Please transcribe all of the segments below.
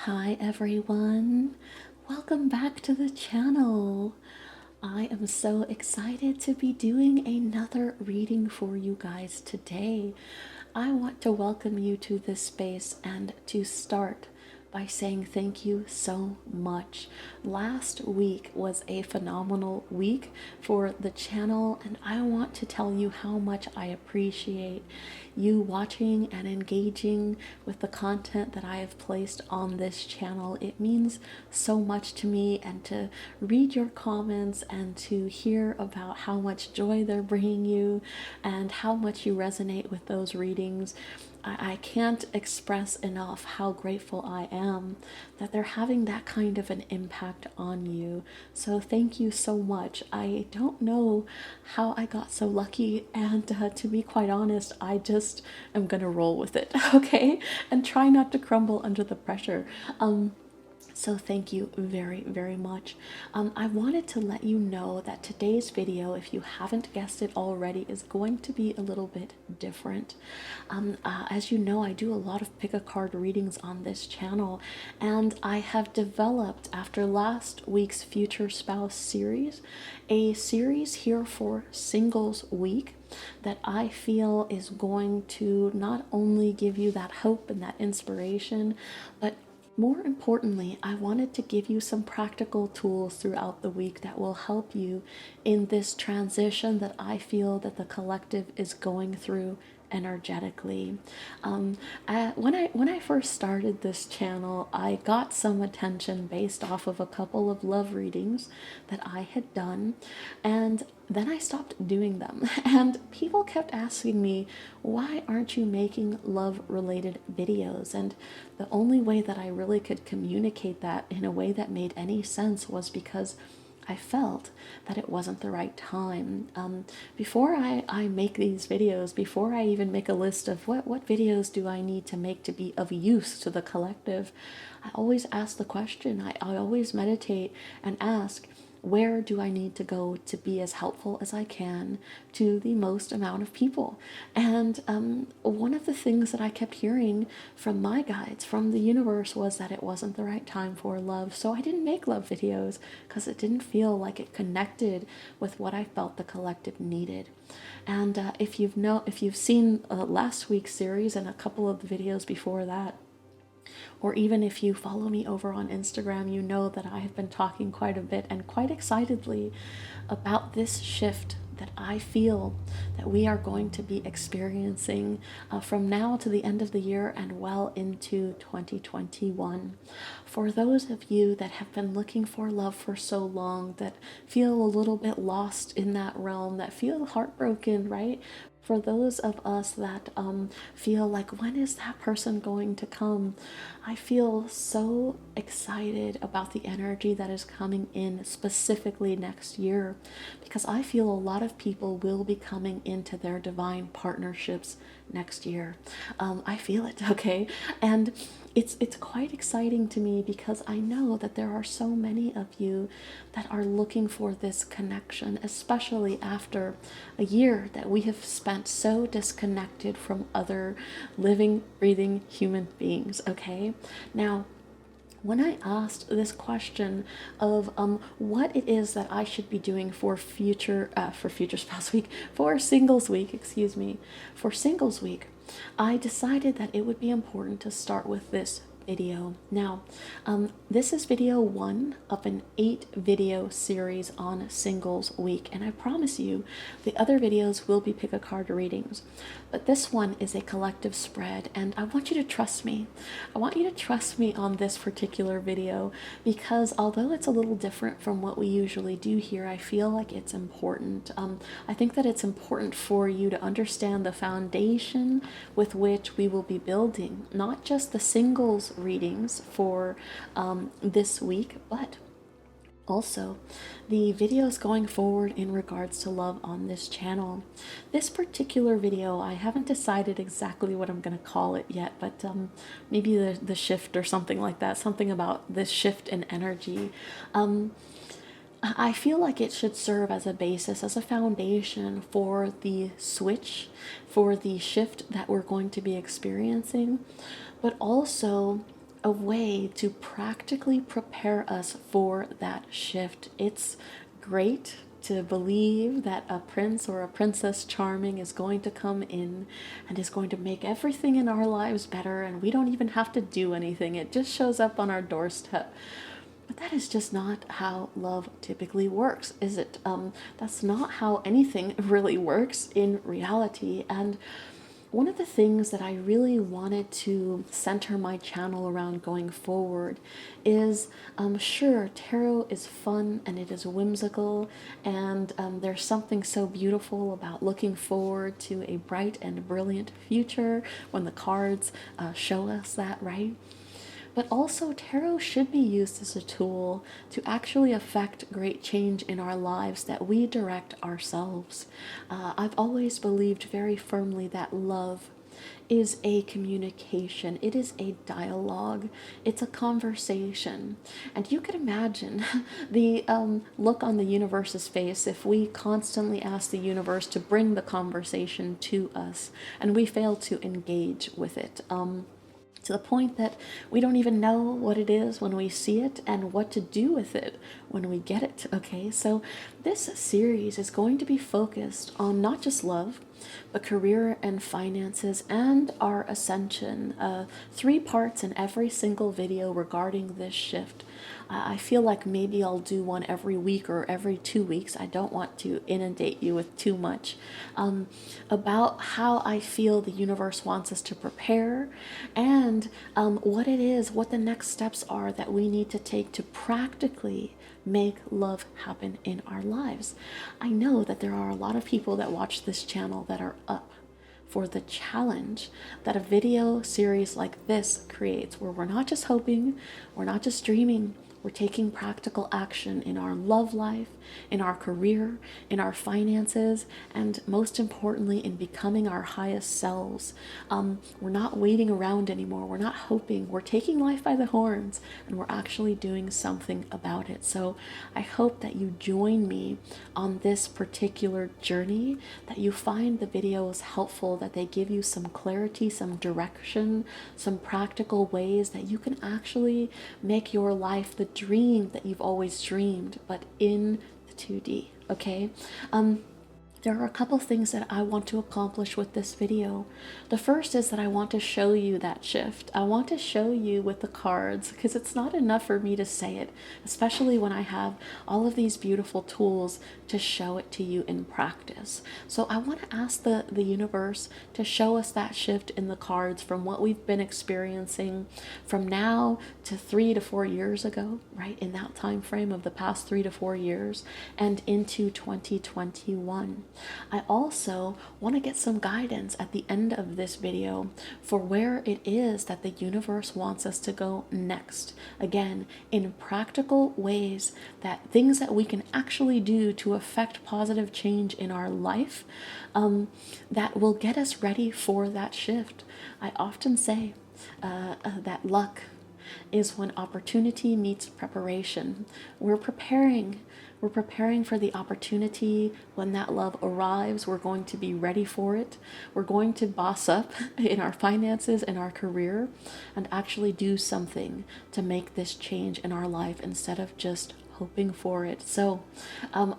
Hi everyone, welcome back to the channel. I am so excited to be doing another reading for you guys today. I want to welcome you to this space and to start by saying thank you so much. Last week was a phenomenal week for the channel, and I want to tell you how much I appreciate you watching and engaging with the content that I have placed on this channel. It means so much to me, and to read your comments and to hear about how much joy they're bringing you and how much you resonate with those readings. I can't express enough how grateful I am that they're having that kind of an impact on you. So thank you so much. I don't know how I got so lucky, and to be quite honest, I just am gonna roll with it, okay? And try not to crumble under the pressure. So thank you very, very much. I wanted to let you know that today's video, if you haven't guessed it already, is going to be a little bit different. As you know, I do a lot of pick a card readings on this channel, and I have developed, after last week's Future Spouse series, a series here for Singles Week that I feel is going to not only give you that hope and that inspiration, but more importantly, I wanted to give you some practical tools throughout the week that will help you in this transition that I feel that the collective is going through energetically. When I first started this channel, I got some attention based off of a couple of love readings that I had done, and then I stopped doing them. And people kept asking me, why aren't you making love related videos? And the only way that I really could communicate that in a way that made any sense was because I felt that it wasn't the right time. Before I make these videos, before I even make a list of what videos do I need to make to be of use to the collective, I always ask the question, I always meditate and ask, where do I need to go to be as helpful as I can to the most amount of people? And one of the things that I kept hearing from my guides, from the universe, was that it wasn't the right time for love. So I didn't make love videos because it didn't feel like it connected with what I felt the collective needed. And if you've seen last week's series and a couple of the videos before that, or even if you follow me over on Instagram, you know that I have been talking quite a bit and quite excitedly about this shift that I feel that we are going to be experiencing from now to the end of the year and well into 2021. For those of you that have been looking for love for so long, that feel a little bit lost in that realm, that feel heartbroken, right? For those of us that feel like, when is that person going to come? I feel so excited about the energy that is coming in specifically next year, because I feel a lot of people will be coming into their divine partnerships next year. I feel it, okay? And it's quite exciting to me because I know that there are so many of you that are looking for this connection, especially after a year that we have spent so disconnected from other living, breathing human beings, okay? Now, when I asked this question of what it is that I should be doing for future spouse week, for singles week, excuse me, for singles week, I decided that it would be important to start with this video. Now, this is video 1 of an 8 video series on singles week, and I promise you the other videos will be pick a card readings, but this one is a collective spread, and I want you to trust me. I want you to trust me on this particular video, because although it's a little different from what we usually do here, I feel like it's important. I think that it's important for you to understand the foundation with which we will be building not just the singles readings for this week, but also the videos going forward in regards to love on this channel. This particular video, I haven't decided exactly what I'm going to call it yet, but maybe the shift or something like that, something about this shift in energy. I feel like it should serve as a basis, as a foundation for the switch, for the shift that we're going to be experiencing, but also a way to practically prepare us for that shift. It's great to believe that a prince or a princess charming is going to come in and is going to make everything in our lives better, and we don't even have to do anything. It just shows up on our doorstep. But that is just not how love typically works, is it? That's not how anything really works in reality. And one of the things that I really wanted to center my channel around going forward is, sure, tarot is fun and it is whimsical, and there's something so beautiful about looking forward to a bright and brilliant future when the cards show us that, right? But also, tarot should be used as a tool to actually affect great change in our lives that we direct ourselves. I've always believed very firmly that love is a communication, it is a dialogue, it's a conversation. And you could imagine the look on the universe's face if we constantly ask the universe to bring the conversation to us and we fail to engage with it. To the point that we don't even know what it is when we see it and what to do with it when we get it. Okay, so this series is going to be focused on not just love, but career and finances and our ascension. 3 parts in every single video regarding this shift. I feel like maybe I'll do one every week or every 2 weeks. I don't want to inundate you with too much about how I feel the universe wants us to prepare, and what it is, what the next steps are that we need to take to practically make love happen in our lives. I know that there are a lot of people that watch this channel that are up for the challenge that a video series like this creates, where we're not just hoping, we're not just dreaming, we're taking practical action in our love life, in our career, in our finances, and most importantly, in becoming our highest selves. We're not waiting around anymore. We're not hoping. We're taking life by the horns, and we're actually doing something about it. So I hope that you join me on this particular journey, that you find the videos helpful, that they give you some clarity, some direction, some practical ways that you can actually make your life the dream that you've always dreamed, but in the 2D, okay? There are a couple things that I want to accomplish with this video. The first is that I want to show you that shift. I want to show you with the cards, because it's not enough for me to say it, especially when I have all of these beautiful tools to show it to you in practice. So I want to ask the universe to show us that shift in the cards from what we've been experiencing from now to 3 to 4 years ago, right? In that time frame of the past 3 to 4 years and into 2021. I also want to get some guidance at the end of this video for where it is that the universe wants us to go next. Again, in practical ways, that things that we can actually do to affect positive change in our life, that will get us ready for that shift. I often say that luck is when opportunity meets preparation. We're preparing for the opportunity. When that love arrives, we're going to be ready for it. We're going to boss up in our finances and our career and actually do something to make this change in our life instead of just hoping for it. So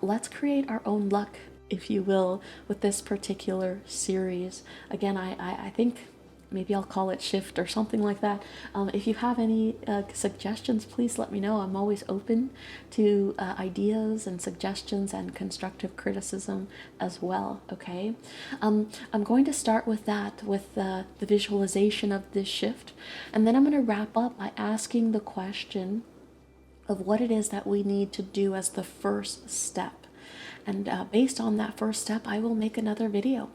let's create our own luck, if you will, with this particular series. Again, I think maybe I'll call it shift or something like that. If you have any suggestions, please let me know. I'm always open to ideas and suggestions and constructive criticism as well, okay? I'm going to start with that, with the visualization of this shift, and then I'm going to wrap up by asking the question of what it is that we need to do as the first step. And based on that first step, I will make another video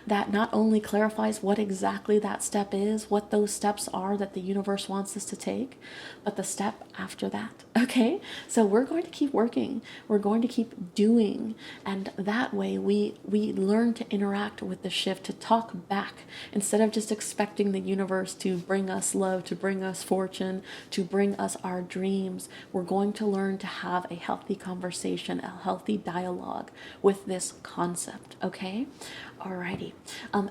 that not only clarifies what exactly that step is, what those steps are that the universe wants us to take, but the step after that, okay? So we're going to keep working. We're going to keep doing. And that way we learn to interact with the shift, to talk back instead of just expecting the universe to bring us love, to bring us fortune, to bring us our dreams. We're going to learn to have a healthy conversation, a healthy dialogue dialogue with this concept, okay? Alrighty.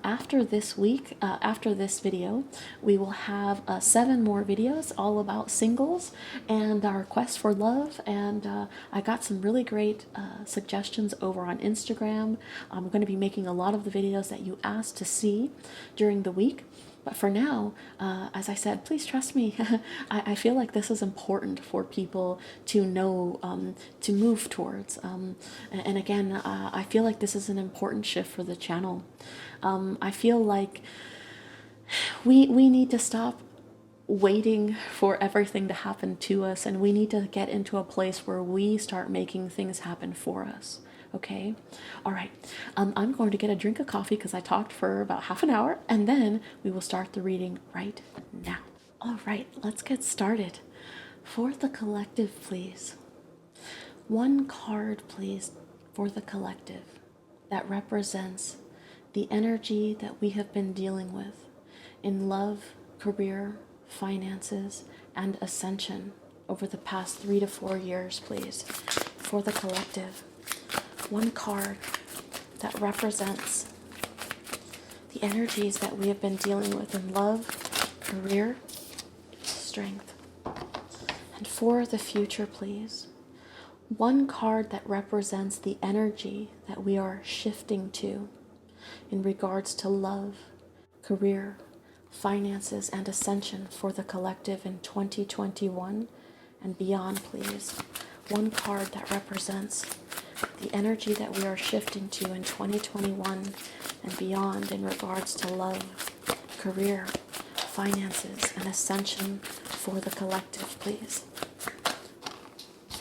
After this week, after this video, we will have 7 more videos all about singles and our quest for love. And I got some really great suggestions over on Instagram. I'm going to be making a lot of the videos that you asked to see during the week. But for now, as I said, please trust me. I feel like this is important for people to know, to move towards. And again, I feel like this is an important shift for the channel. I feel like we need to stop waiting for everything to happen to us, and we need to get into a place where we start making things happen for us. Okay, all right. I'm going to get a drink of coffee because I talked for about half an hour, and then we will start the reading right now. All right, let's get started. For the collective, please. 1 card, please, for the collective that represents the energy that we have been dealing with in love, career, finances, and ascension over the past 3 to 4 years, please. For the collective. 1 card that represents the energies that we have been dealing with in love, career, strength. And for the future, please. 1 card that represents the energy that we are shifting to in regards to love, career, finances, and ascension for the collective in 2021 and beyond, please. 1 card that represents the energy that we are shifting to in 2021 and beyond in regards to love, career, finances, and ascension for the collective, please.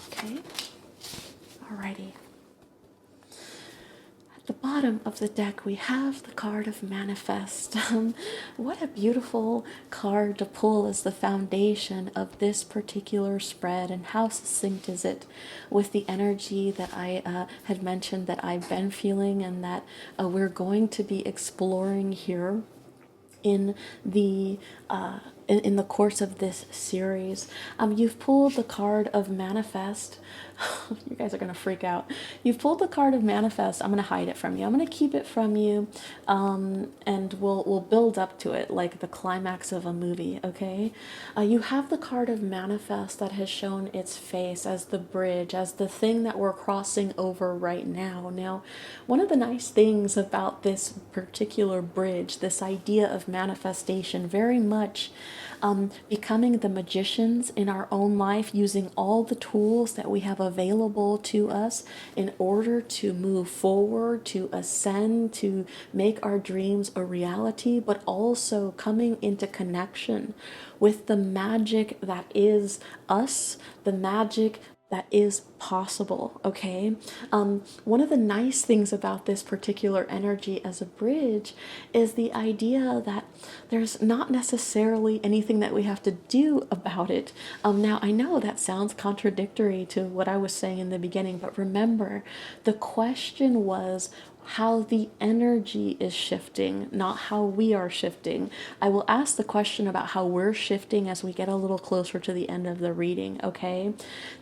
Okay? Alrighty. At the bottom of the deck, we have the card of Manifest. What a beautiful card to pull as the foundation of this particular spread, and how succinct is it with the energy that I had mentioned that I've been feeling and that we're going to be exploring here in the course of this series. You've pulled the card of Manifest. You guys are gonna freak out. You've pulled the card of Manifest. I'm gonna hide it from you. I'm gonna keep it from you, and we'll build up to it like the climax of a movie. Okay. You have the card of Manifest that has shown its face as the bridge, as the thing that we're crossing over right now. Now, one of the nice things about this particular bridge, this idea of manifestation, very much becoming the magicians in our own life, using all the tools that we have available to us in order to move forward, to ascend, to make our dreams a reality, but also coming into connection with the magic that is us, the magic that is possible, okay? One of the nice things about this particular energy as a bridge is the idea that there's not necessarily anything that we have to do about it. Now, I know that sounds contradictory to what I was saying in the beginning, but remember, the question was how the energy is shifting, not how we are shifting. I will ask the question about how we're shifting as we get a little closer to the end of the reading, okay?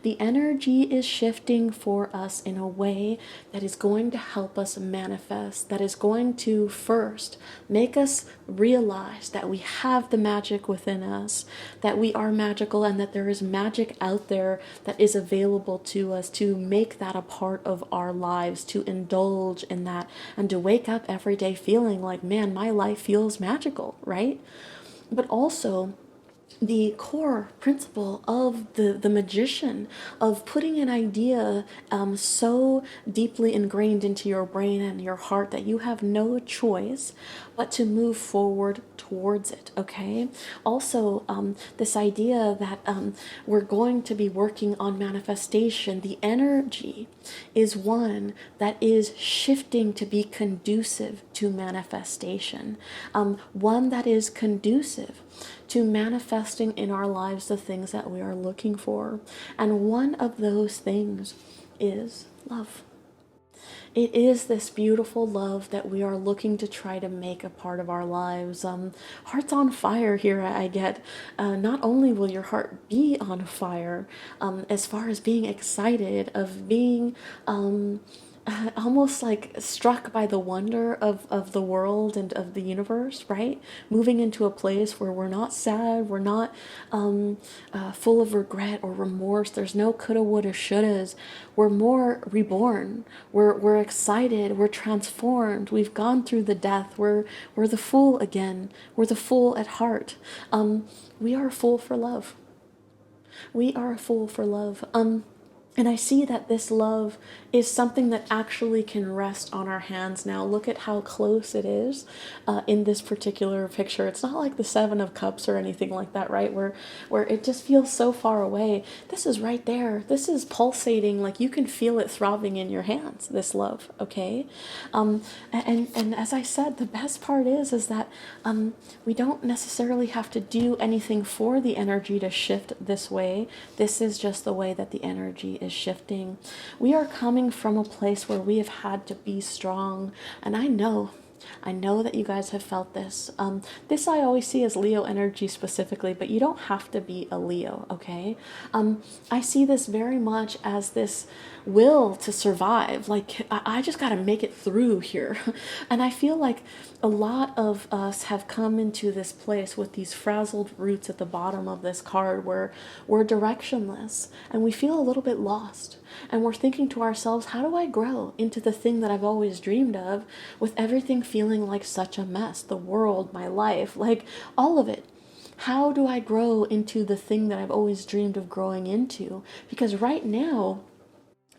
The energy is shifting for us in a way that is going to help us manifest, that is going to first make us realize that we have the magic within us, that we are magical, and that there is magic out there that is available to us to make that a part of our lives, to indulge in that, and to wake up every day feeling like, man, my life feels magical, right? But also, the core principle of the magician, of putting an idea so deeply ingrained into your brain and your heart that you have no choice but to move forward towards it, okay? Also, this idea that we're going to be working on manifestation, the energy is one that is shifting to be conducive to manifestation, one that is conducive to manifesting in our lives the things that we are looking for. And one of those things is love. It is this beautiful love that we are looking to try to make a part of our lives. Heart's on fire here, I get. Not only will your heart be on fire, as far as being excited, of being almost like struck by the wonder of the world and of the universe, right? Moving into a place where we're not sad, we're not full of regret or remorse. There's no coulda, woulda, shouldas. We're more reborn. We're excited. We're transformed. We've gone through the death. We're the fool again. We're the fool at heart. We are a fool for love. We are a fool for love. And I see that this love is something that actually can rest on our hands now. Look at how close it is in this particular picture. It's not like the Seven of Cups or anything like that, right? Where it just feels so far away. This is right there. This is pulsating, like you can feel it throbbing in your hands, this love, okay? And as I said, the best part is that we don't necessarily have to do anything for the energy to shift this way. This is just the way that the energy is shifting. We are coming from a place where we have had to be strong, and I know that you guys have felt this. This I always see as Leo energy specifically, but you don't have to be a Leo, okay? I see this very much as this will to survive. Like, I just got to make it through here. And I feel like a lot of us have come into this place with these frazzled roots at the bottom of this card where we're directionless and we feel a little bit lost. And we're thinking to ourselves, how do I grow into the thing that I've always dreamed of, with everything feeling like such a mess? The world, my life, like all of it. How do I grow into the thing that I've always dreamed of growing into? Because right now,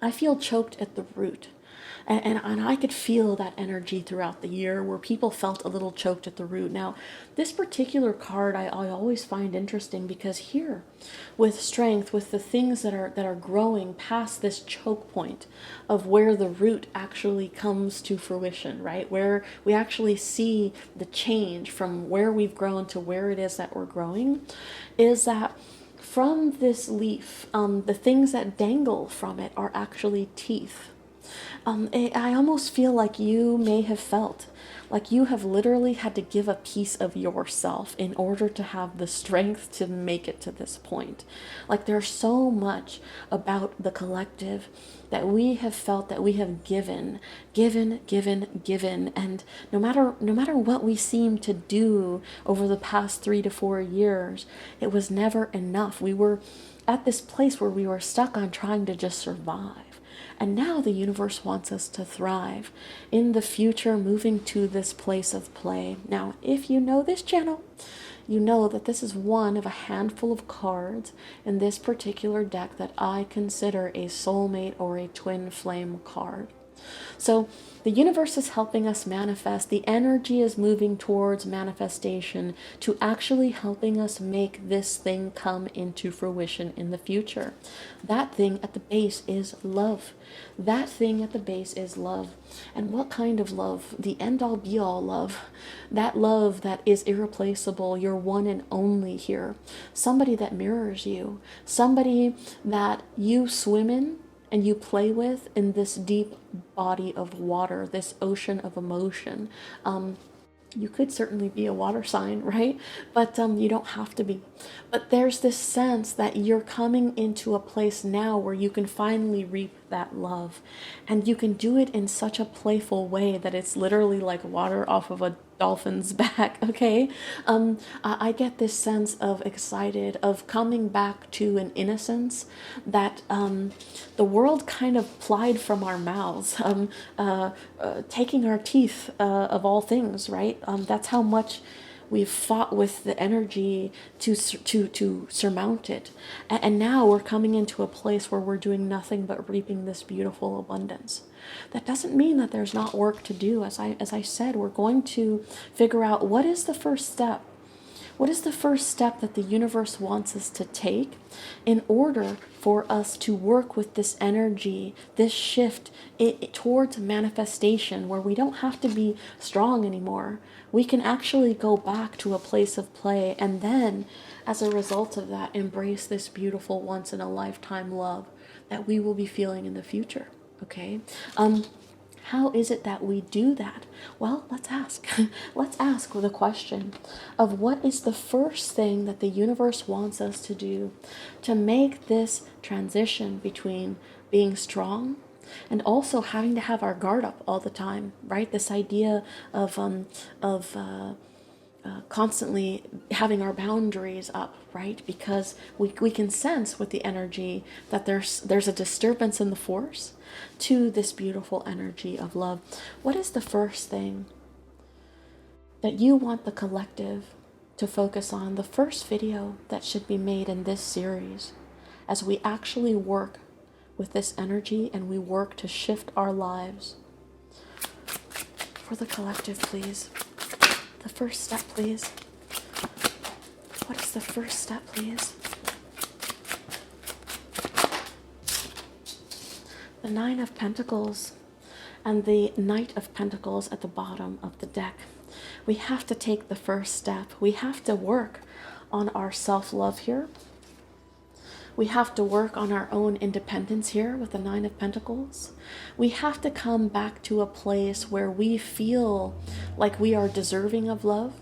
I feel choked at the root. And I could feel that energy throughout the year where people felt a little choked at the root. Now, this particular card I always find interesting because here, with strength, with the things that are growing past this choke point of where the root actually comes to fruition, right? Where we actually see the change from where we've grown to where it is that we're growing, is that from this leaf, the things that dangle from it are actually teeth. I almost feel like you may have felt like you have literally had to give a piece of yourself in order to have the strength to make it to this point. Like, there's so much about the collective that we have felt that we have given, and no matter what we seem to do over the past 3 to 4 years, it was never enough. We were at this place where we were stuck on trying to just survive. And now the universe wants us to thrive in the future, moving to this place of play. Now, if you know this channel, you know that this is one of a handful of cards in this particular deck that I consider a soulmate or a twin flame card. So the universe is helping us manifest. The energy is moving towards manifestation, to actually helping us make this thing come into fruition in the future. That thing at the base is love. That thing at the base is love. And what kind of love? The end all be all love. That love that is irreplaceable. You're one and only here. Somebody that mirrors you. Somebody that you swim in and you play with in this deep body of water, this ocean of emotion. You could certainly be a water sign, right? But you don't have to be. But there's this sense that you're coming into a place now where you can finally reap that love. And you can do it in such a playful way that it's literally like water off of a dolphin's back, okay? I get this sense of excited, of coming back to an innocence that the world kind of plied from our mouths, taking our teeth of all things, right? That's how much we've fought with the energy to surmount it. And now we're coming into a place where we're doing nothing but reaping this beautiful abundance. That doesn't mean that there's not work to do. As I said, we're going to figure out what is the first step. What is the first step that the universe wants us to take in order for us to work with this energy, this shift towards manifestation, where we don't have to be strong anymore. We can actually go back to a place of play, and then, as a result of that, embrace this beautiful once-in-a-lifetime love that we will be feeling in the future, okay? How is it that we do that? Well, let's ask. Let's ask the question of what is the first thing that the universe wants us to do to make this transition between being strong and also having to have our guard up all the time, right? This idea of constantly having our boundaries up, right? Because we can sense with the energy that there's a disturbance in the force to this beautiful energy of love. What is the first thing that you want the collective to focus on? The first video that should be made in this series as we actually work with this energy and we work to shift our lives. For the collective, please. The first step, please. What is the first step, please? The Nine of Pentacles and the Knight of Pentacles at the bottom of the deck. We have to take the first step. We have to work on our self-love here. We have to work on our own independence here with the Nine of Pentacles. We have to come back to a place where we feel like we are deserving of love,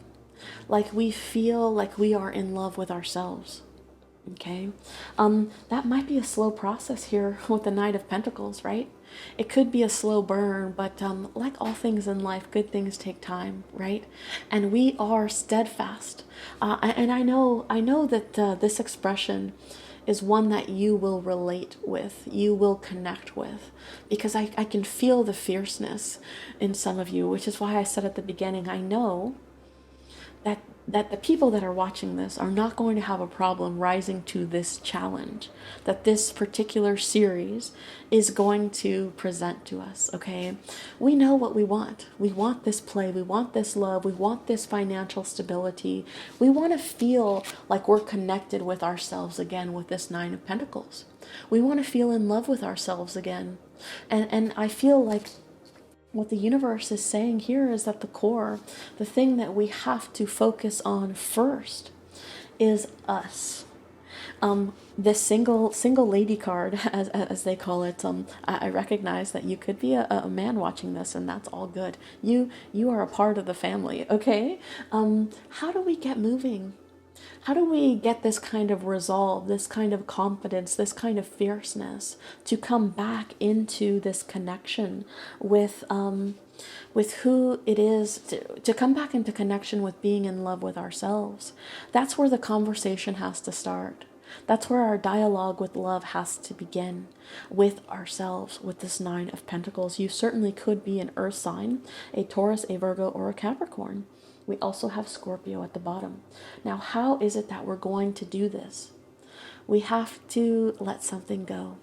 like we feel like we are in love with ourselves. Okay, that might be a slow process here with the Knight of Pentacles, right? It could be a slow burn, but like all things in life, good things take time, right? And we are steadfast. And I know that this expression is one that you will relate with, you will connect with, because I can feel the fierceness in some of you, which is why I said at the beginning, I know that the people that are watching this are not going to have a problem rising to this challenge that this particular series is going to present to us, okay? We know what we want. We want this play. We want this love. We want this financial stability. We want to feel like we're connected with ourselves again with this Nine of Pentacles. We want to feel in love with ourselves again. And I feel like what the universe is saying here is that the core, the thing that we have to focus on first is us. This single lady card, as they call it, I recognize that you could be a man watching this, and that's all good. You are a part of the family, okay? How do we get moving? How do we get this kind of resolve, this kind of confidence, this kind of fierceness to come back into this connection with who it is, to come back into connection with being in love with ourselves? That's where the conversation has to start. That's where our dialogue with love has to begin, with ourselves, with this Nine of Pentacles. You certainly could be an earth sign, a Taurus, a Virgo, or a Capricorn. We also have Scorpio at the bottom. Now, how is it that we're going to do this? We have to let something go.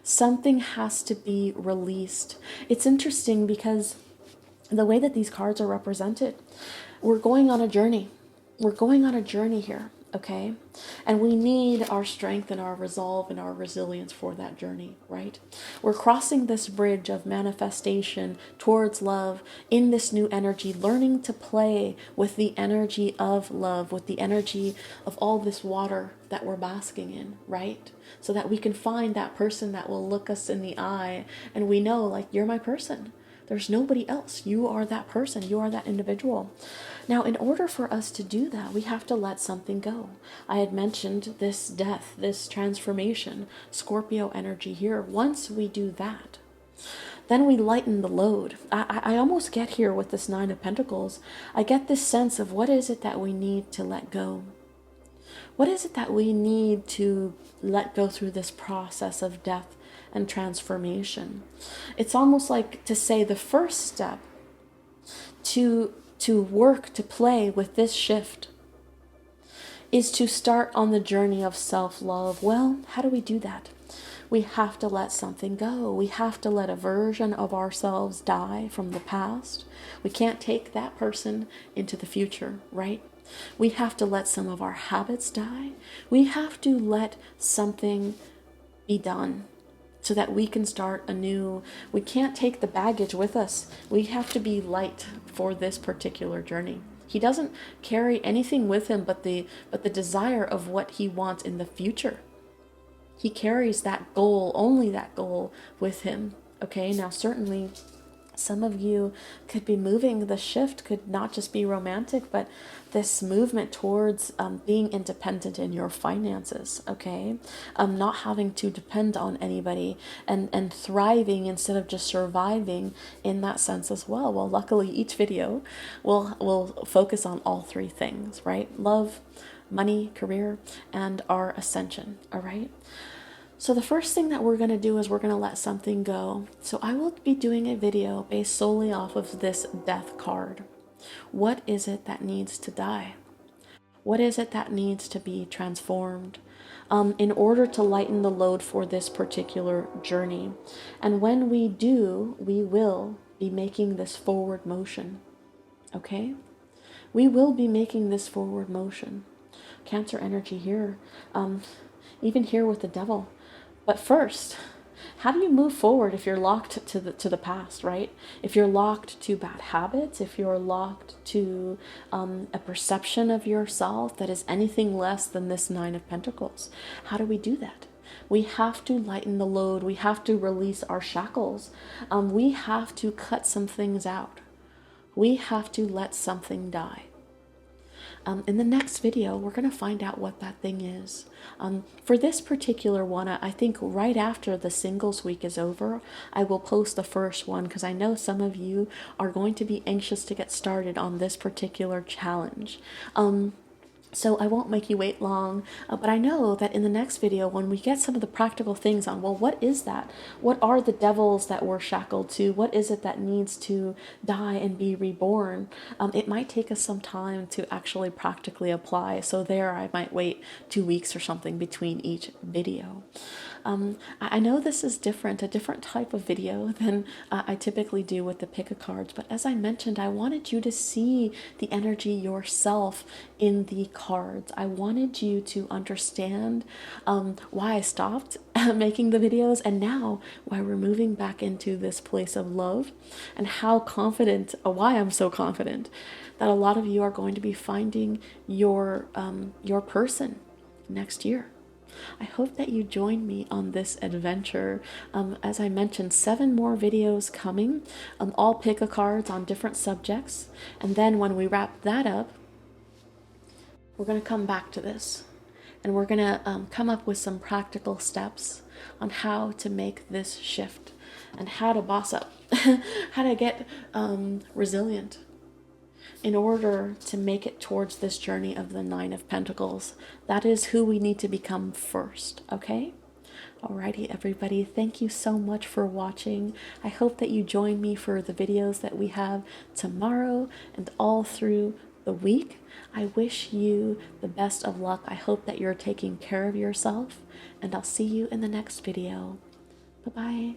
Something has to be released. It's interesting because the way that these cards are represented, we're going on a journey. We're going on a journey here, okay? And we need our strength and our resolve and our resilience for that journey, right? We're crossing this bridge of manifestation towards love in this new energy, learning to play with the energy of love, with the energy of all this water that we're basking in, right? So that we can find that person that will look us in the eye and we know, like, you're my person. There's nobody else. You are that person. You are that individual. Now, in order for us to do that, we have to let something go. I had mentioned this death, this transformation, Scorpio energy here. Once we do that, then we lighten the load. I almost get here with this Nine of Pentacles. I get this sense of what is it that we need to let go? What is it that we need to let go through this process of death and transformation? It's almost like to say the first step to work, to play with this shift is to start on the journey of self-love. Well, how do we do that? We have to let something go. We have to let a version of ourselves die from the past. We can't take that person into the future, right? We have to let some of our habits die. We have to let something be done so that we can start anew. We can't take the baggage with us. We have to be light for this particular journey. He doesn't carry anything with him but the desire of what he wants in the future. He carries that goal, only that goal, with him. Okay, now certainly some of you could be moving, the shift could not just be romantic, but this movement towards being independent in your finances, okay? Not having to depend on anybody, and thriving instead of just surviving in that sense as well. Well, luckily each video will focus on all three things, right? Love, money, career, and our ascension, all right? So the first thing that we're going to do is we're going to let something go. So I will be doing a video based solely off of this death card. What is it that needs to die? What is it that needs to be transformed in order to lighten the load for this particular journey? And when we do, we will be making this forward motion. Okay? We will be making this forward motion. Cancer energy here, even here with the devil. But first, how do you move forward if you're locked to the past, right? If you're locked to bad habits, if you're locked to a perception of yourself that is anything less than this Nine of Pentacles, how do we do that? We have to lighten the load. We have to release our shackles. We have to cut some things out. We have to let something die. In the next video, we're going to find out what that thing is. For this particular one, I think right after the singles week is over, I will post the first one because I know some of you are going to be anxious to get started on this particular challenge. So I won't make you wait long, but I know that in the next video, when we get some of the practical things on, well, what is that? What are the devils that we're shackled to? What is it that needs to die and be reborn? It might take us some time to actually practically apply. So there, I might wait 2 weeks or something between each video. I know this is different, a different type of video than I typically do with the pick a cards, but as I mentioned, I wanted you to see the energy yourself in the cards. I wanted you to understand why I stopped making the videos, and now why we're moving back into this place of love, and how confident, why I'm so confident that a lot of you are going to be finding your person next year. I hope that you join me on this adventure. As I mentioned, 7 more videos coming, all pick a cards on different subjects. And then when we wrap that up, we're going to come back to this. And we're going to come up with some practical steps on how to make this shift and how to boss up, how to get resilient in order to make it towards this journey of the Nine of Pentacles. That is who we need to become first, okay? Alrighty, everybody, thank you so much for watching. I hope that you join me for the videos that we have tomorrow and all through the week. I wish you the best of luck. I hope that you're taking care of yourself, and I'll see you in the next video. Bye-bye.